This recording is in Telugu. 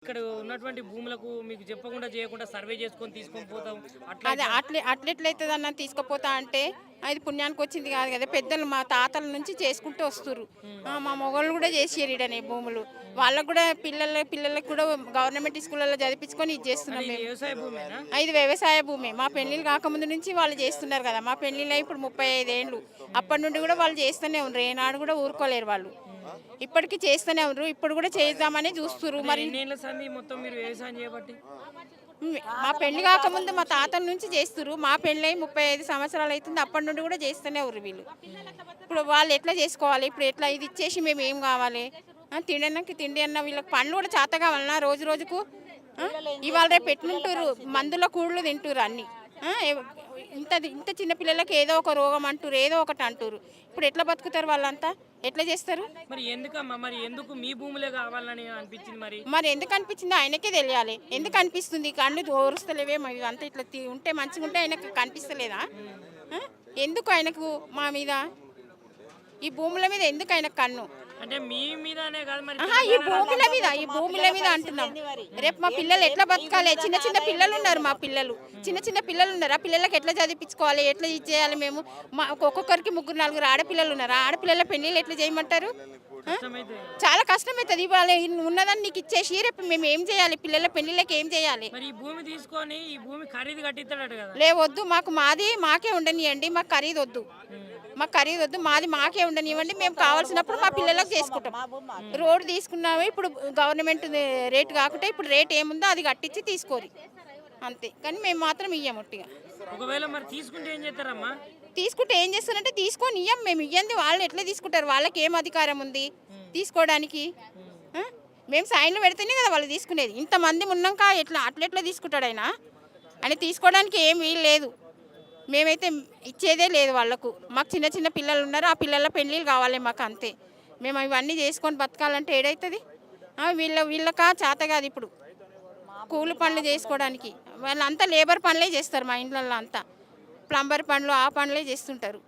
ఇక్కడ ఉన్నటువంటి భూములకు మీకు చెప్పకుండా చేయకుండా సర్వే చేసుకొని తీసుకొని పోతాం అది అట్లెట్లయితుంది అన్న తీసుకుపోతా అంటే అది పుణ్యానికి వచ్చింది కాదు కదా. పెద్దలు మా తాతల నుంచి చేసుకుంటూ వస్తుర్రు. మా మొగళ్ళు కూడా చేసేరు ఈడనే భూములు. వాళ్ళకు కూడా పిల్లలకు కూడా గవర్నమెంట్ స్కూళ్ళలో చదివించుకొని ఇది చేస్తున్నాం మేము. వ్యవసాయ భూమేనా? ఇది వ్యవసాయ భూమి. మా పెళ్ళిళ్ళు కాకముందు నుంచి వాళ్ళు చేస్తున్నారు కదా. మా పెళ్ళిళ్ళు ఇప్పుడు 35 ఏళ్ళు. అప్పటి నుండి కూడా వాళ్ళు చేస్తూనే ఉన్నారు. ఏనాడు కూడా ఊరుకోలేరు వాళ్ళు. ఇప్పటికీ చేస్తూనే ఉన్నారు. ఇప్పుడు కూడా చేద్దామని చూస్తున్నారు. మరి మొత్తం మీరు వ్యవసాయం చేయబట్టి మా పెళ్లి కాకముందు మా తాతల నుంచి చేస్తున్నారు. మా పెళ్ళి 35 సంవత్సరాలు అవుతుంది. అప్పటి నుండి కూడా చేస్తూనే ఉన్నారు వీళ్ళు. ఇప్పుడు వాళ్ళు ఎట్లా చేసుకోవాలి? ఇప్పుడు ఎట్లా ఇది ఇచ్చేసి మేము ఏం కావాలి? తినడానికి తిండి అన్న వీళ్ళకి పండ్లు కూడా చేత కావాలన్నా రోజు రోజుకు. ఇవాళ రేపు పెట్టుకుంటారు మందుల కూళ్ళు తింటారు అన్ని. ఇంత చిన్న పిల్లలకి ఏదో ఒక రోగం అంటారు, ఏదో ఒకటి అంటారు. ఇప్పుడు ఎట్లా బతుకుతారు వాళ్ళంతా? ఎట్లా చేస్తారు? మరి ఎందుకమ్మా, మరి ఎందుకు మీ భూములే కావాలని అనిపించింది? మరి ఎందుకు అనిపించింది ఆయనకే తెలియాలి. ఎందుకు అనిపిస్తుంది? కళ్ళు ఓరుస్తలేవే మరి అంతా ఇట్లా ఉంటే మంచిగా ఉంటే ఆయనకు కనిపిస్తలేదా? ఎందుకు ఆయనకు మా మీద ఈ భూముల మీద ఎందుకు ఆయనకు కన్ను? అంటే మీ మీదనే కాదు మరి ఈ భూముల మీద అంటున్నాం. రేపు మా పిల్లలు ఎట్లా బతకాలి? చిన్న చిన్న పిల్లలు ఉన్నారు. మా పిల్లలు చిన్న పిల్లలు ఉన్నారు. ఆ పిల్లలకి ఎట్లా చదివించుకోవాలి? ఎట్లా ఇచ్చేయాలి? మేము ఒక్కొక్కరికి 3-4 ఆడపిల్లలు ఉన్నారు. ఆ ఆడపిల్లల పెళ్ళిళ్ళు ఎట్లా చేయమంటారు? చాలా కష్టమవుతుంది. ఇవాళ ఉన్నదాన్ని నీకు ఇచ్చేసి రేపు మేము ఏం చేయాలి? పిల్లల పెళ్లిళ్ళకి ఏం చేయాలి? ఈ భూమి తీసుకొని ఈ భూమి ఖరీదు కట్టిస్తాడు కదా. లేవద్దు, మాకే ఉండనియండి. మాకు ఖరీదు వద్దు. మాకే ఉండనివ్వండి. మేము కావాల్సినప్పుడు మా పిల్లలకు చేసుకుంటాం. రోడ్డు తీసుకున్నాము. ఇప్పుడు గవర్నమెంట్ రేటు కాకుంటే ఇప్పుడు రేట్ ఏముందో అది కట్టించి తీసుకోరు అంతే. కానీ మేము మాత్రం ఇయ్యముట్టిగా. ఒకవేళ మరి తీసుకుంటే ఏం చేస్తారమ్మా? తీసుకుంటే ఏం చేస్తారంటే తీసుకొని ఇయ్యం. మేము ఇయ్యంది వాళ్ళు ఎట్లా తీసుకుంటారు? వాళ్ళకి ఏం అధికారం ఉంది తీసుకోవడానికి? మేము సైన్లు పెడితేనే కదా వాళ్ళు తీసుకునేది. ఇంతమంది ఉన్నాక అట్లెట్లా తీసుకుంటాడు ఆయన? అని తీసుకోవడానికి ఏం వీలు లేదు. మేమైతే ఇచ్చేదే లేదు వాళ్ళకు. మాకు చిన్న చిన్న పిల్లలు ఉన్నారు. ఆ పిల్లల పెళ్ళిళ్ళు కావాలి మాకు అంతే. మేము ఇవన్నీ చేసుకొని బతకాలంటే ఏడవుతుంది? వీళ్ళకా చేత కాదు ఇప్పుడు కూలి పనులు చేసుకోవడానికి. వాళ్ళంతా లేబర్ పనులే చేస్తారు. మా ఇండ్లలో అంతా ప్లంబర్ పనులు ఆ పనులే చేస్తుంటారు.